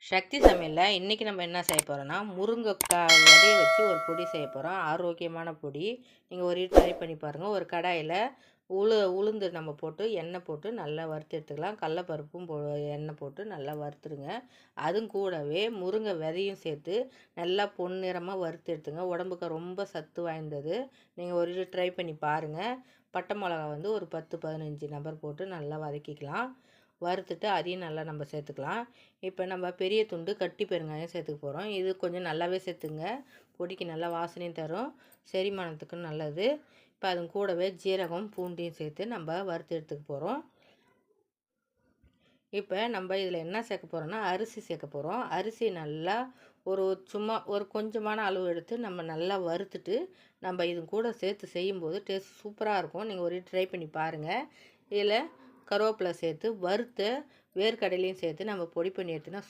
சக்தி சமையலில் இன்றைக்கி நம்ம என்ன செய்ய போகிறோன்னா முருங்கைக்காய் விதைய வச்சு ஒரு பொடி செய்ய போகிறோம். ஆரோக்கியமான பொடி. நீங்கள் ஒரு ட்ரை பண்ணி பாருங்கள். ஒரு கடாயில் உளுந்து நம்ம போட்டு எண்ணெய் போட்டு நல்லா வறுத்து எடுத்துக்கலாம். கடலப்பருப்பும் எண்ணெய் போட்டு நல்லா வறுத்துருங்க. அதுவும் கூடவே முருங்கை விதையும் சேர்த்து நல்லா பொன்னிறமாக வறுத்து எடுத்துங்க. உடம்புக்கு ரொம்ப சத்து வாய்ந்தது. நீங்கள் ஒரு ட்ரை பண்ணி பாருங்கள். பட்டை மிளகா ஒரு 10-15 நபர் போட்டு நல்லா வதக்கிக்கலாம். வறுத்துட்டு அதையும் நல்லா நம்ம சேர்த்துக்கலாம். இப்போ நம்ம பெரிய துண்டு கட்டி பெருங்காயம் சேர்த்துக்க போகிறோம். இது கொஞ்சம் நல்லாவே சேர்த்துங்க. பொடிக்கு நல்லா வாசனையும் தரும், செரிமானத்துக்கும் நல்லது. இப்போ அது கூடவே ஜீரகம் பூண்டையும் சேர்த்து நம்ம வறுத்து எடுத்துக்க போகிறோம். இப்போ நம்ம இதில் என்ன சேர்க்க போகிறோம்னா அரிசி சேர்க்க போகிறோம். அரிசி நல்லா சும்மா ஒரு கொஞ்சமான அளவு எடுத்து நம்ம நல்லா வறுத்துட்டு நம்ம இது கூட சேர்த்து செய்யும்போது டேஸ்ட் சூப்பராக இருக்கும். நீங்கள் ஒரு ட்ரை பண்ணி பாருங்கள். இதில் கருவேப்பிலை சேர்த்து வறுத்த வேர்க்கடலையும் சேர்த்து நம்ம பொடி பண்ணி எடுத்துனா